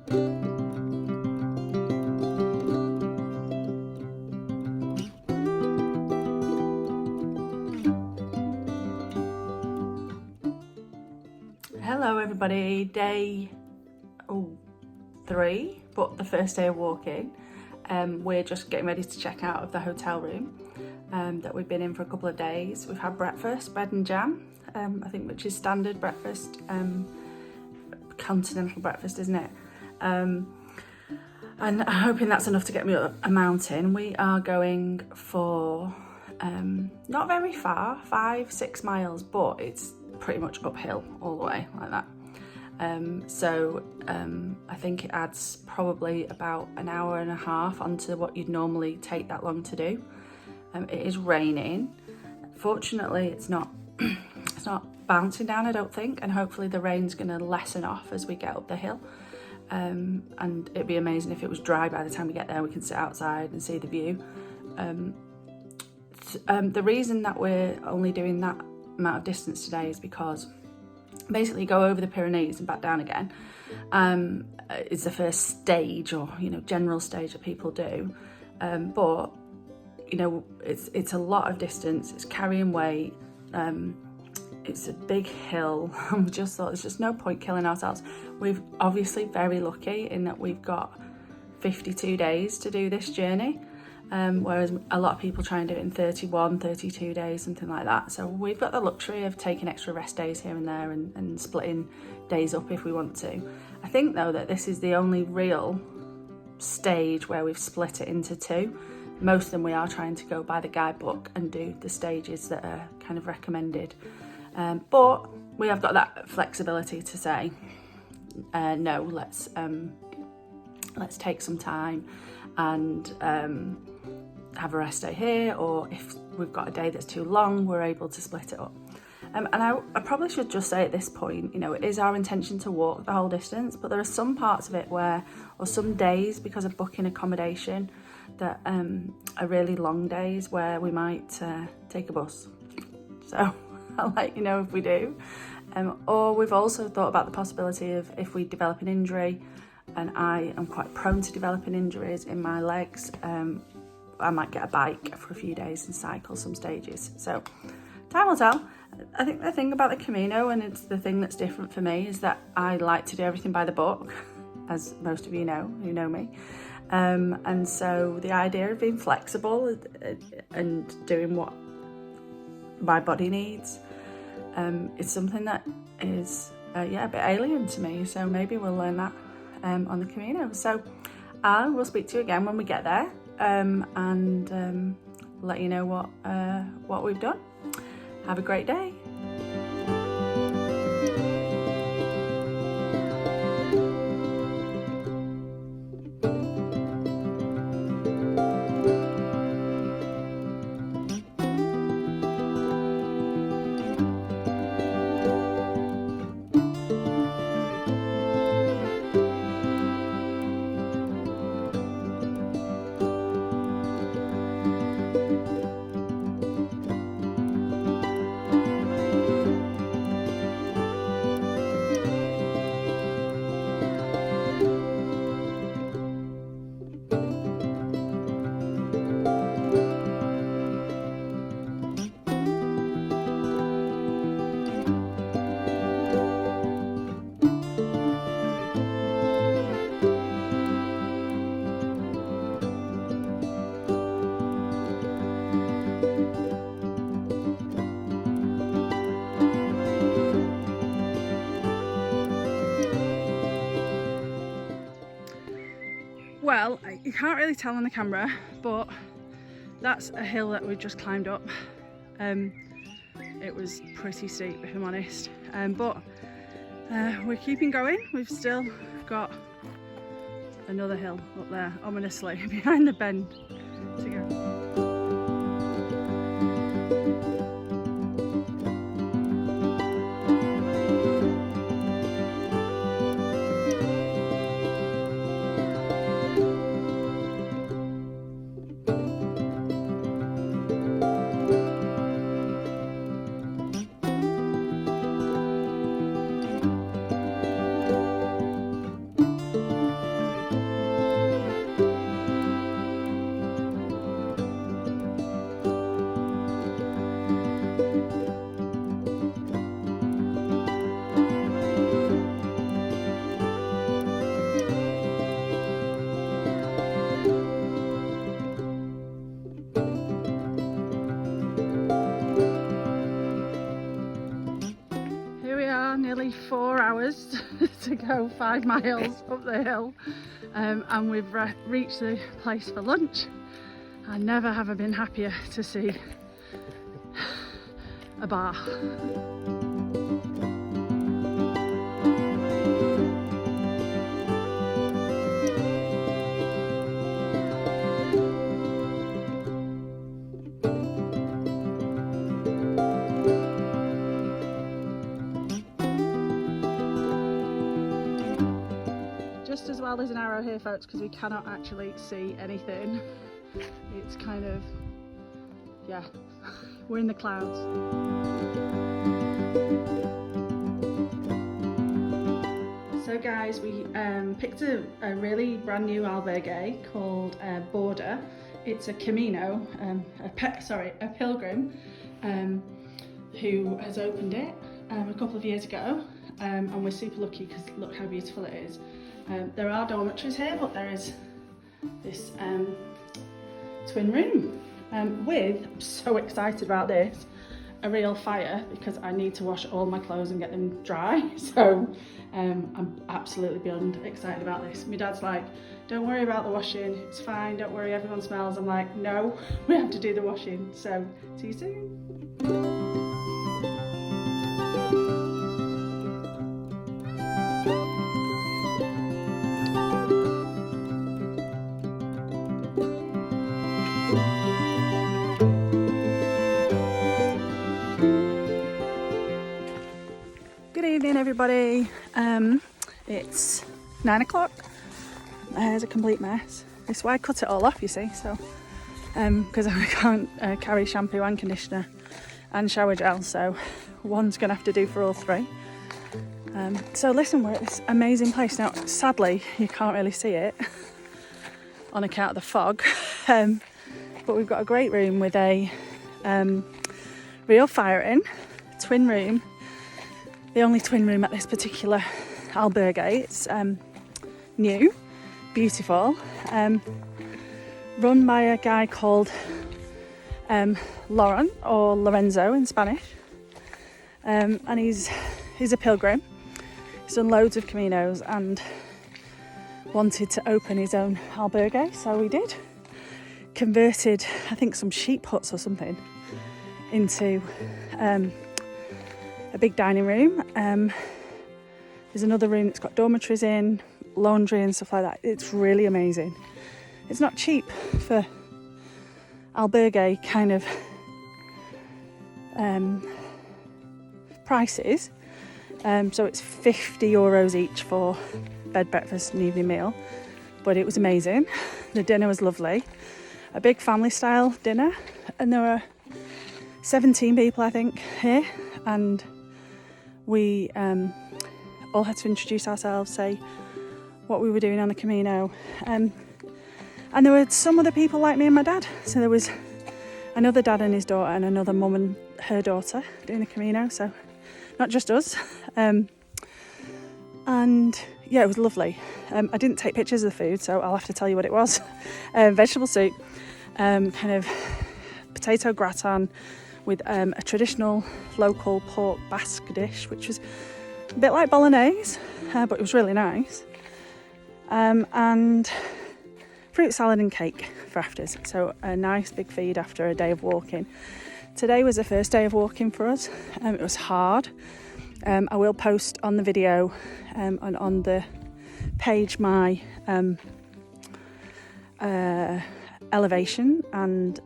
Hello everybody, day 3, but the first day of walking. We're just getting ready to check out of the hotel room that we've been in for a couple of days. We've had breakfast, bread and jam, I think, which is standard breakfast, continental breakfast, isn't it? And I'm hoping that's enough to get me up a mountain. We are going for not very far, 5-6 miles, but it's pretty much uphill all the way like that. I think it adds probably about an hour and a half onto what you'd normally take that long to do. It is raining. Fortunately, it's not it's not bouncing down, I don't think, and hopefully the rain's going to lessen off as we get up the hill. And it'd be amazing if it was dry by the time we get there. We can sit outside and see the view. The reason that we're only doing that amount of distance today is because basically go over the Pyrenees and back down again is the first stage, or general stage that people do, but it's a lot of distance, it's carrying weight, it's a big hill. We just thought there's just no point killing ourselves. We've obviously very lucky in that we've got 52 days to do this journey, whereas a lot of people try and do it in 31, 32 days, something like that. So we've got the luxury of taking extra rest days here and there and splitting days up if we want to. I think though that this is the only real stage where we've split it into two. Most of them we are trying to go by the guidebook and do the stages that are kind of recommended. But we have got that flexibility to say, no, let's take some time and have a rest day here, or if we've got a day that's too long, we're able to split it up. And I probably should just say at this point, it is our intention to walk the whole distance, but there are some parts of it where, or some days because of booking accommodation, that are really long days where we might take a bus. So I'll let you know if we do. Or we've also thought about the possibility of, if we develop an injury, and I am quite prone to developing injuries in my legs, I might get a bike for a few days and cycle some stages. So time will tell. I think the thing about the Camino, and it's the thing that's different for me, is that I like to do everything by the book, as most of you know, who know me. And so the idea of being flexible and doing what my body needs is something that is a bit alien to me. So maybe we'll learn that on the Camino. So I will speak to you again when we get there, and let you know what we've done. Have a great day. Well, you can't really tell on the camera, but that's a hill that we've just climbed up. It was pretty steep, if I'm honest, but we're keeping going. We've still got another hill up there, ominously behind the bend to go. go 5 miles up the hill, and we've reached the place for lunch. And never have I been happier to see a bar. Just as well there's an arrow here, folks, because we cannot actually see anything. It's kind of, yeah, we're in the clouds. So guys, we picked a really brand new albergue called Border. It's a Camino, a pilgrim who has opened it a couple of years ago, and we're super lucky because look how beautiful it is. There are dormitories here, but there is this twin room with, I'm so excited about this, a real fire, because I need to wash all my clothes and get them dry. So I'm absolutely beyond excited about this. My dad's like, don't worry about the washing, it's fine, don't worry, everyone smells. I'm like, no, we have to do the washing. So see you soon. Good evening, everybody. It's 9 o'clock. My hair's a complete mess. This is why I cut it all off, you see. So, because I can't carry shampoo and conditioner and shower gel, so one's gonna have to do for all three. So listen, we're at this amazing place now. Sadly, you can't really see it on account of the fog, but we've got a great room with a real fire in, twin room. The only twin room at this particular albergue. It's new, beautiful, run by a guy called Lauren, or Lorenzo in Spanish, and he's a pilgrim. He's done loads of Caminos and wanted to open his own albergue, so we did. Converted, I think, some sheep huts or something into a big dining room. There's another room that's got dormitories in, laundry and stuff like that. It's really amazing. It's not cheap for albergue kind of prices. So it's €50 each for bed, breakfast and evening meal. But it was amazing. The dinner was lovely. A big family style dinner, and there were 17 people, I think, here, and we all had to introduce ourselves, say what we were doing on the Camino, and there were some other people like me and my dad. So there was another dad and his daughter and another mum and her daughter doing the Camino, so not just us. And yeah, it was lovely. I didn't take pictures of the food, so I'll have to tell you what it was. Vegetable soup, kind of potato gratin with a traditional local pork basque dish, which was a bit like bolognese, but it was really nice. And fruit salad and cake for afters. So a nice big feed after a day of walking. Today was the first day of walking for us. It was hard. I will post on the video and on the page my elevation and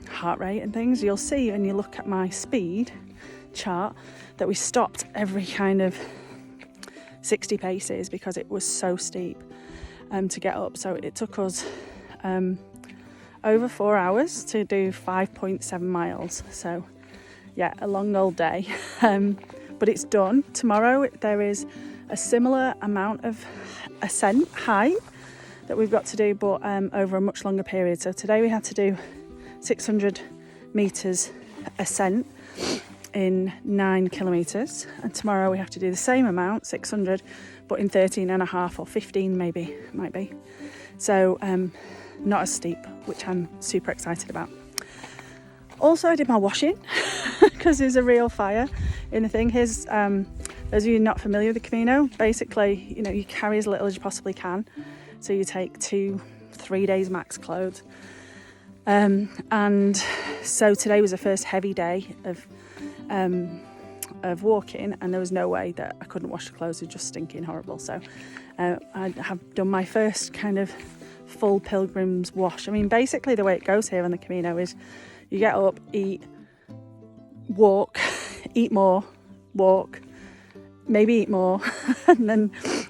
heart rate and things. You'll see when you look at my speed chart that we stopped every kind of 60 paces because it was so steep to get up. So it took us over 4 hours to do 5.7 miles. So yeah, a long old day. But it's done. Tomorrow there is a similar amount of ascent height that we've got to do, but over a much longer period. So today we had to do 600 metres ascent in 9 kilometres, and tomorrow we have to do the same amount, 600, but in 13 and a half or 15 maybe, it might be. So not as steep, which I'm super excited about. Also, I did my washing because there's a real fire in the thing. Here's those of you not familiar with the Camino, basically, you know, you carry as little as you possibly can. So you take 2-3 days max clothes. And so today was the first heavy day of walking, and there was no way that I couldn't wash the clothes. They were just stinking horrible. So I have done my first kind of full pilgrim's wash. I mean, basically the way it goes here on the Camino is you get up, eat, walk, eat more, walk, maybe eat more, and then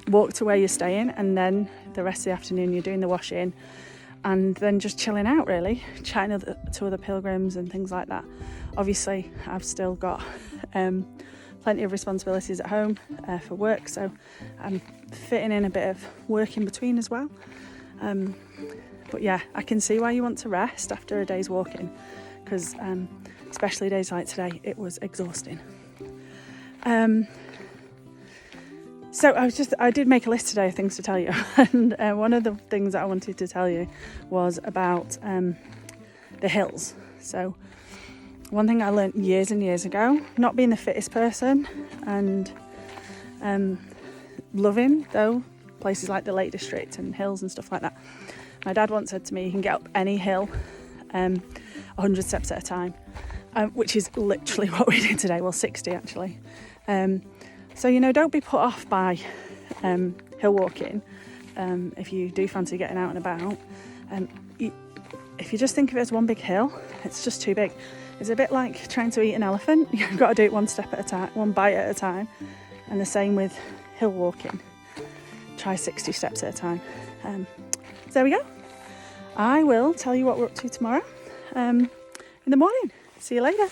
walk to where you're staying, and then the rest of the afternoon you're doing the washing, and then just chilling out, really, chatting to other pilgrims and things like that. Obviously, I've still got plenty of responsibilities at home for work, so I'm fitting in a bit of work in between as well. But yeah, I can see why you want to rest after a day's walking, because especially days like today, it was exhausting. So I did make a list today of things to tell you, and one of the things that I wanted to tell you was about the hills. So one thing I learnt years and years ago, not being the fittest person, and loving though places like the Lake District and hills and stuff like that. My dad once said to me, you can get up any hill 100 steps at a time, which is literally what we did today. Well, 60 actually. So, you know, don't be put off by hill walking if you do fancy getting out and about. If you just think of it as one big hill, it's just too big. It's a bit like trying to eat an elephant. You've got to do it one step at a time, one bite at a time. And the same with hill walking. Try 60 steps at a time. So there we go. I will tell you what we're up to tomorrow in the morning. See you later.